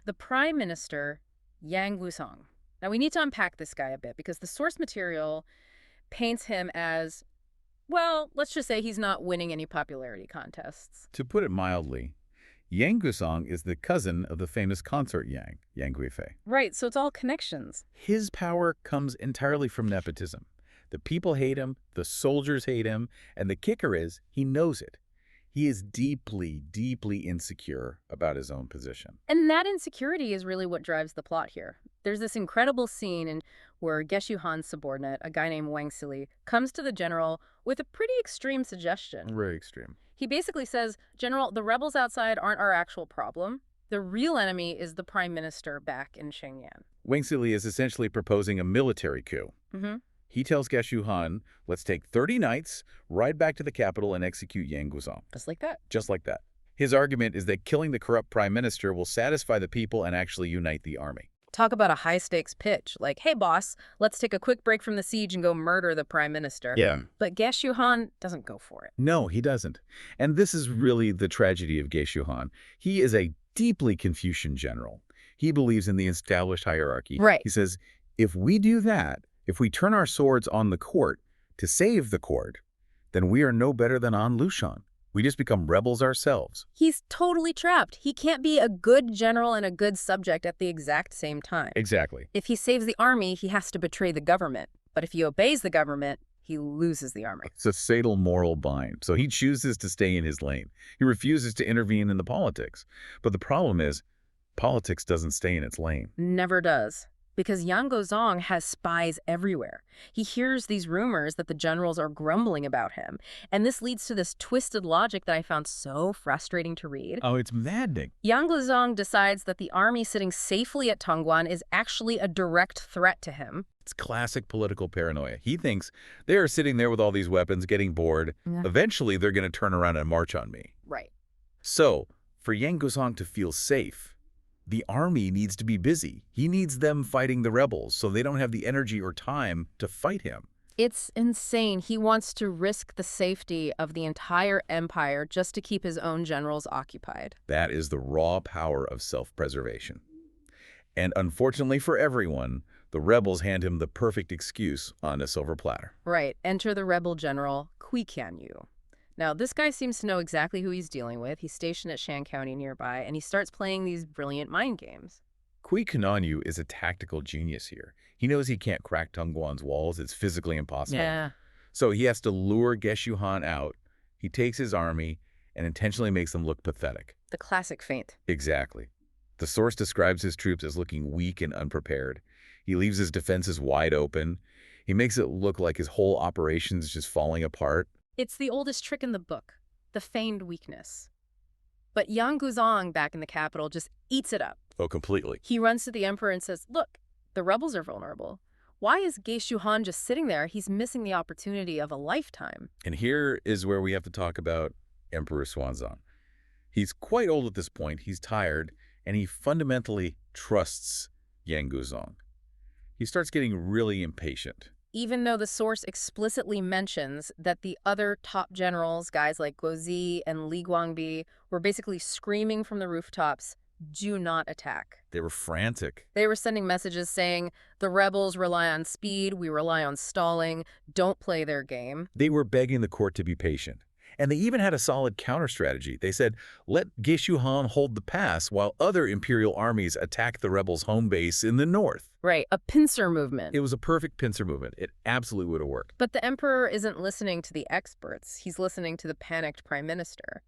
The Prime Minister, Yang Gusong. Now, we need to unpack this guy a bit because the source material paints him as, well, let's just say he's not winning any popularity contests. To put it mildly, Yang Gusong is the cousin of the famous consort Yang Guifei. Right, so it's all connections. His power comes entirely from nepotism. The people hate him, the soldiers hate him, and the kicker is he knows it. He is deeply, deeply insecure about his own position. And that insecurity is really what drives the plot here. There's this incredible scene where Geshu Han's subordinate, a guy named Wang Sili, comes to the general with a pretty extreme suggestion. Very extreme. He basically says, General, the rebels outside aren't our actual problem. The real enemy is the prime minister back in Shenyang. Wang Sili is essentially proposing a military coup. He tells Geshu Han, let's take 30 knights, ride back to the capital, and execute Yang Gusong. Just like that. Just like that. His argument is that killing the corrupt prime minister will satisfy the people and actually unite the army. Talk about a high-stakes pitch. Like, hey, boss, let's take a quick break from the siege and go murder the prime minister. Yeah. But Geshu Han doesn't go for it. No, he doesn't. And this is really the tragedy of Geshu Han. He is a deeply Confucian general. He believes in the established hierarchy. Right. He says, if we do that, if we turn our swords on the court to save the court, then we are no better than An Lushan. We just become rebels ourselves. He's totally trapped. He can't be a good general and a good subject at the exact same time. Exactly. If he saves the army, he has to betray the government. But if he obeys the government, he loses the army. It's a fatal moral bind. So he chooses to stay in his lane. He refuses to intervene in the politics. But the problem is, politics doesn't stay in its lane. Never does. Because Yang Gozong has spies everywhere. He hears these rumors that the generals are grumbling about him. And this leads to this twisted logic that I found so frustrating to read. Oh, it's maddening. Yang Gozong decides that the army sitting safely at Tongguan is actually a direct threat to him. It's classic political paranoia. He thinks they are sitting there with all these weapons, getting bored. Yeah. Eventually, they're going to turn around and march on me. Right. So, for Yang Gozong to feel safe, the army needs to be busy. He needs them fighting the rebels so they don't have the energy or time to fight him. It's insane. He wants to risk the safety of the entire empire just to keep his own generals occupied. That is the raw power of self-preservation. And unfortunately for everyone, the rebels hand him the perfect excuse on a silver platter. Right. Enter the rebel general, Yu. Now, this guy seems to know exactly who he's dealing with. He's stationed at Shan County nearby, and he starts playing these brilliant mind games. Yu is a tactical genius here. He knows he can't crack Tongguan's walls. It's physically impossible. Yeah. So he has to lure Geshu Han out. He takes his army and intentionally makes them look pathetic. The classic feint. Exactly. The source describes his troops as looking weak and unprepared. He leaves his defenses wide open. He makes it look like his whole operation is just falling apart. It's the oldest trick in the book, the feigned weakness. But Yang Guzong back in the capital just eats it up. Oh, completely. He runs to the emperor and says, look, the rebels are vulnerable. Why is Geshu Han just sitting there? He's missing the opportunity of a lifetime. And here is where we have to talk about Emperor Xuanzang. He's quite old at this point. He's tired, and he fundamentally trusts Yang Guzong. He starts getting really impatient. Even though the source explicitly mentions that the other top generals, guys like Guozi and Li Guangbi, were basically screaming from the rooftops, do not attack. They were frantic. They were sending messages saying, the rebels rely on speed, we rely on stalling, don't play their game. They were begging the court to be patient. And they even had a solid counter-strategy. They said, let Geshu Han hold the pass while other imperial armies attack the rebels' home base in the north. Right, a pincer movement. It was a perfect pincer movement. It absolutely would have worked. But the emperor isn't listening to the experts. He's listening to the panicked prime minister.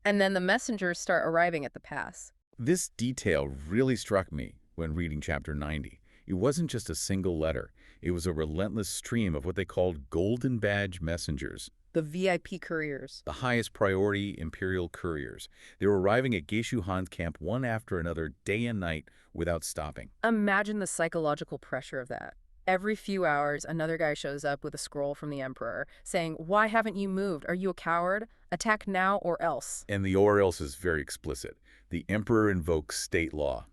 And then the messengers start arriving at the pass. This detail really struck me when reading Chapter 90. It wasn't just a single letter. It was a relentless stream of what they called golden badge messengers. The VIP couriers. The highest priority imperial couriers. They were arriving at Geshu Han's camp one after another, day and night, without stopping. Imagine the psychological pressure of that. Every few hours, another guy shows up with a scroll from the emperor saying, why haven't you moved? Are you a coward? Attack now or else. And the or else is very explicit. The emperor invokes state law.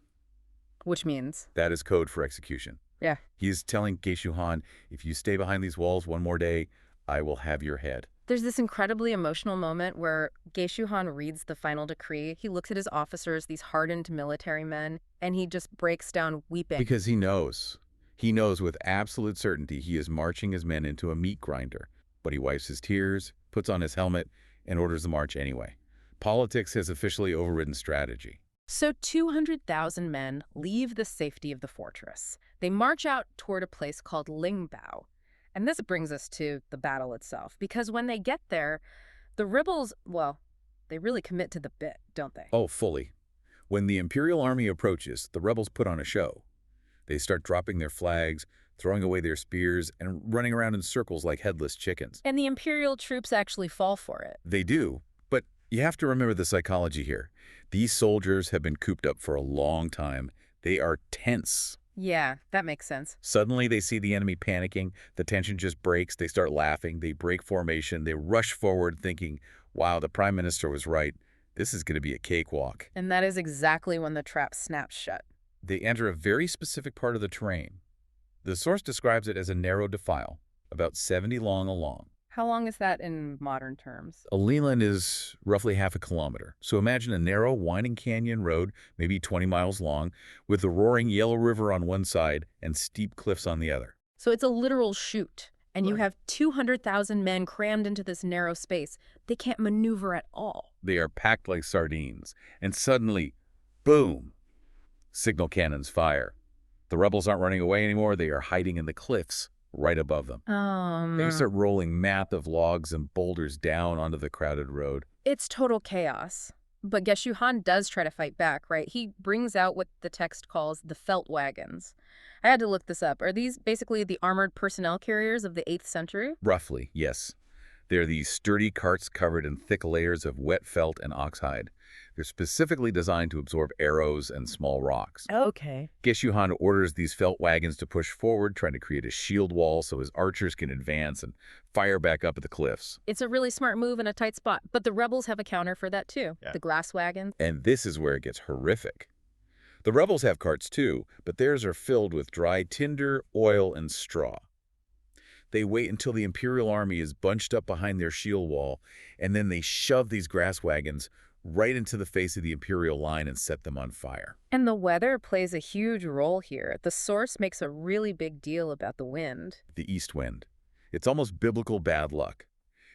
Which means? That is code for execution. Yeah. He's telling Geshu Han, if you stay behind these walls one more day, I will have your head. There's this incredibly emotional moment where Geshu Han reads the final decree. He looks at his officers, these hardened military men, and he just breaks down weeping. Because he knows. He knows with absolute certainty he is marching his men into a meat grinder. But he wipes his tears, puts on his helmet, and orders the march anyway. Politics has officially overridden strategy. So 200,000 men leave the safety of the fortress. They march out toward a place called Lingbao. And this brings us to the battle itself, because when they get there, the rebels, well, they really commit to the bit, don't they? Oh, fully. When the imperial army approaches, the rebels put on a show. They start dropping their flags, throwing away their spears, and running around in circles like headless chickens. And the imperial troops actually fall for it. They do, but you have to remember the psychology here. These soldiers have been cooped up for a long time. They are tense. Yeah, that makes sense. Suddenly, they see the enemy panicking. The tension just breaks. They start laughing. They break formation. They rush forward thinking, wow, the prime minister was right. This is going to be a cakewalk. And that is exactly when the trap snaps shut. They enter a very specific part of the terrain. The source describes it as a narrow defile, about 70 long along. How long is that in modern terms? A leland is roughly half a kilometer. So imagine a narrow, winding canyon road, maybe 20 miles long, with the roaring Yellow River on one side and steep cliffs on the other. So it's a literal chute, and you Right. have 200,000 men crammed into this narrow space. They can't maneuver at all. They are packed like sardines. And suddenly, boom, signal cannons fire. The rebels aren't running away anymore. They are hiding in the cliffs right above them. They start rolling massive logs and boulders down onto the crowded road. It's total chaos. But Geshu Han does try to fight back, right? He brings out what the text calls the felt wagons. I had to look this up. Are these basically the armored personnel carriers of the 8th century? Roughly, yes. They're these sturdy carts covered in thick layers of wet felt and oxhide. They're specifically designed to absorb arrows and small rocks. Okay. Geshu Han orders these felt wagons to push forward, trying to create a shield wall so his archers can advance and fire back up at the cliffs. It's a really smart move in a tight spot, but the rebels have a counter for that too. Yeah. The glass wagons. And this is where it gets horrific. The rebels have carts too, but theirs are filled with dry tinder, oil, and straw. They wait until the Imperial army is bunched up behind their shield wall, and then they shove these grass wagons right into the face of the Imperial line and set them on fire. And the weather plays a huge role here. The source makes a really big deal about the wind. The east wind. It's almost biblical bad luck.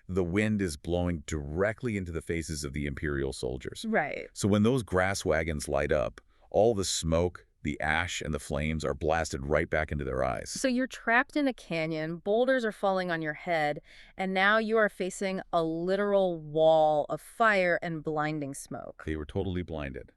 The wind is blowing directly into the faces of the Imperial soldiers. Right. So when those grass wagons light up, all the smoke, the ash, and the flames are blasted right back into their eyes. So you're trapped in a canyon, boulders are falling on your head, and now you are facing a literal wall of fire and blinding smoke. They were totally blinded.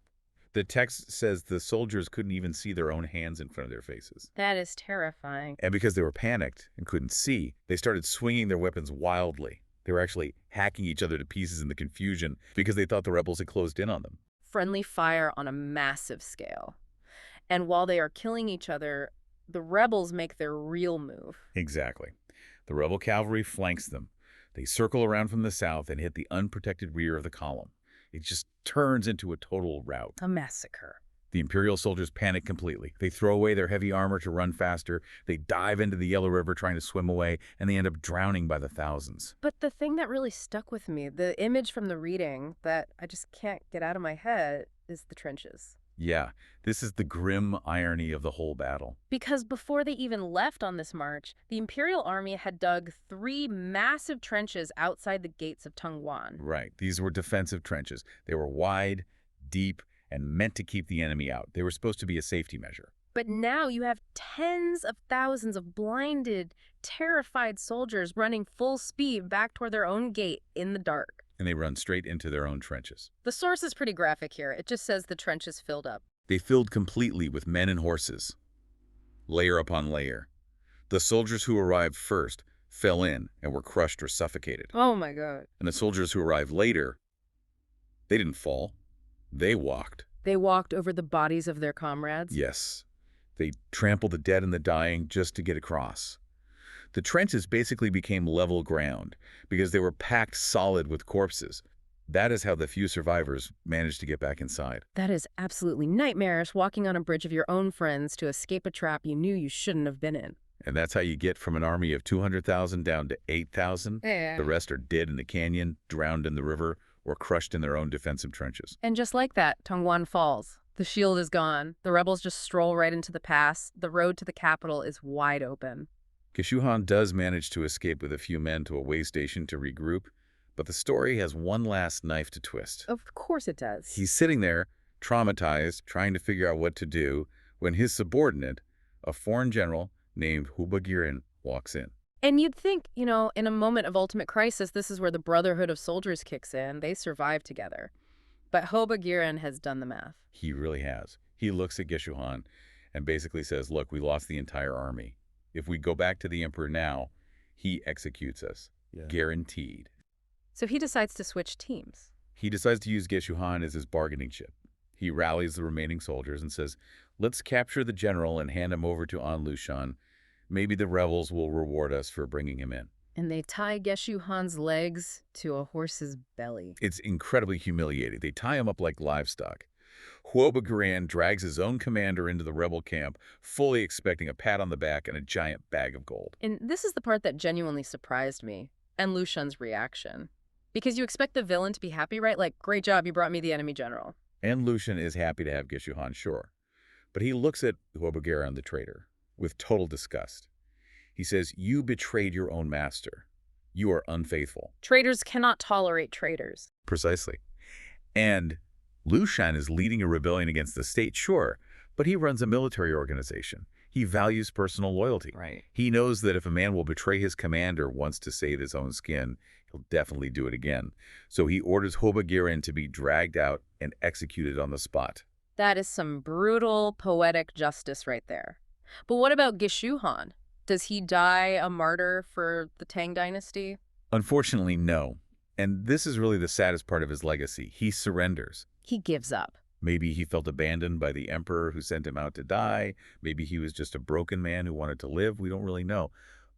The text says the soldiers couldn't even see their own hands in front of their faces. That is terrifying. And because they were panicked and couldn't see, they started swinging their weapons wildly. They were actually hacking each other to pieces in the confusion because they thought the rebels had closed in on them. Friendly fire on a massive scale. And while they are killing each other, the rebels make their real move. Exactly. The rebel cavalry flanks them. They circle around from the south and hit the unprotected rear of the column. It just turns into a total rout. A massacre. The Imperial soldiers panic completely. They throw away their heavy armor to run faster. They dive into the Yellow River trying to swim away, and they end up drowning by the thousands. But the thing that really stuck with me, the image from the reading that I just can't get out of my head, is the trenches. Yeah, this is the grim irony of the whole battle. Because before they even left on this march, the Imperial army had dug 3 massive trenches outside the gates of Tongguan. Right, these were defensive trenches. They were wide, deep, and meant to keep the enemy out. They were supposed to be a safety measure. But now you have tens of thousands of blinded, terrified soldiers running full speed back toward their own gate in the dark. And they run straight into their own trenches. The source is pretty graphic here. It just says the trenches filled up. They filled completely with men and horses, layer upon layer. The soldiers who arrived first fell in and were crushed or suffocated. Oh my God. And the soldiers who arrived later, they didn't fall. They walked. They walked over the bodies of their comrades? Yes. They trampled the dead and the dying just to get across. The trenches basically became level ground because they were packed solid with corpses. That is how the few survivors managed to get back inside. That is absolutely nightmarish, walking on a bridge of your own friends to escape a trap you knew you shouldn't have been in. And that's how you get from an army of 200,000 down to 8,000. Yeah. The rest are dead in the canyon, drowned in the river, or crushed in their own defensive trenches. And just like that, Tongguan falls. The shield is gone. The rebels just stroll right into the pass. The road to the capital is wide open. Geshu-Han does manage to escape with a few men to a way station to regroup, but the story has one last knife to twist. Of course it does. He's sitting there, traumatized, trying to figure out what to do, when his subordinate, a foreign general named Hubagirin, walks in. And you'd think, in a moment of ultimate crisis, this is where the Brotherhood of Soldiers kicks in. They survive together. But Hubagirin has done the math. He really has. He looks at Geshu-Han and basically says, look, we lost the entire army. If we go back to the Emperor now, he executes us. Yeah. Guaranteed. So he decides to switch teams. He decides to use Geshu-Han as his bargaining chip. He rallies the remaining soldiers and says, let's capture the general and hand him over to An Lushan. Maybe the rebels will reward us for bringing him in. And they tie Geshu-Han's legs to a horse's belly. It's incredibly humiliating. They tie him up like livestock. Huoba drags his own commander into the rebel camp, fully expecting a pat on the back and a giant bag of gold. And this is the part that genuinely surprised me, and Lushan's reaction. Because you expect the villain to be happy, right? Like, great job, you brought me the enemy general. And Lushan is happy to have Geshu-Han, sure. But he looks at Huoba the traitor with total disgust. He says, you betrayed your own master. You are unfaithful. Traitors cannot tolerate traitors. Precisely. And Lushan is leading a rebellion against the state, sure, but he runs a military organization. He values personal loyalty. Right. He knows that if a man will betray his commander once to save his own skin, he'll definitely do it again. So he orders Huoba to be dragged out and executed on the spot. That is some brutal, poetic justice right there. But what about Geshu-Han? Does he die a martyr for the Tang dynasty? Unfortunately, no. And this is really the saddest part of his legacy. He surrenders. He gives up. Maybe he felt abandoned by the emperor who sent him out to die. Maybe he was just a broken man who wanted to live. We don't really know.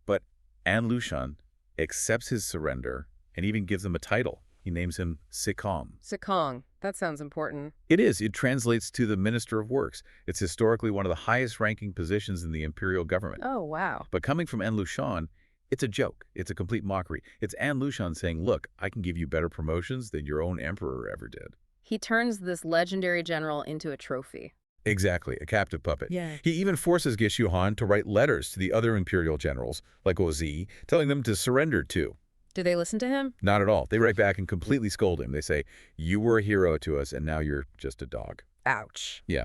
But An Lushan accepts his surrender and even gives him a title. He names him Sikong. Sikong. That sounds important. It is. It translates to the Minister of Works. It's historically one of the highest ranking positions in the imperial government. Oh, wow. But coming from An Lushan, It's a joke. It's a complete mockery. It's An Lushan saying, look, I can give you better promotions than your own emperor ever did. He turns this legendary general into a trophy. Exactly, a captive puppet. Yeah. He even forces Gishu Han to write letters to the other imperial generals, like Ozi, telling them to surrender too. Do they listen to him? Not at all. They write back and completely scold him. They say, you were a hero to us, and now you're just a dog. Ouch. Yeah.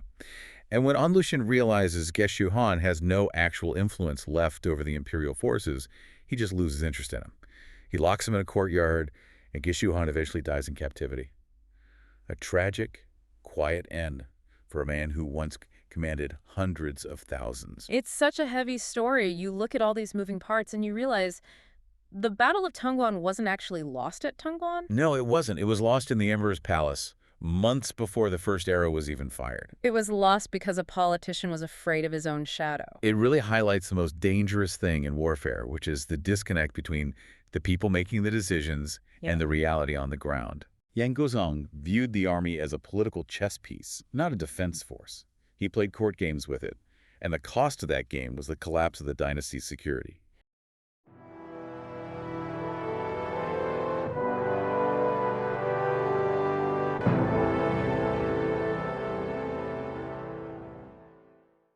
And when An Lushan realizes Geshu Han has no actual influence left over the imperial forces, he just loses interest in him. He locks him in a courtyard, and Geshu Han eventually dies in captivity. A tragic, quiet end for a man who once commanded hundreds of thousands. It's such a heavy story. You look at all these moving parts and you realize the Battle of Tongguan wasn't actually lost at Tongguan. No, it wasn't. It was lost in the Emperor's palace, months before the first arrow was even fired. It was lost because a politician was afraid of his own shadow. It really highlights the most dangerous thing in warfare, which is the disconnect between the people making the decisions and the reality on the ground. Yang Gozong viewed the army as a political chess piece, not a defense force. He played court games with it, and the cost of that game was the collapse of the dynasty's security.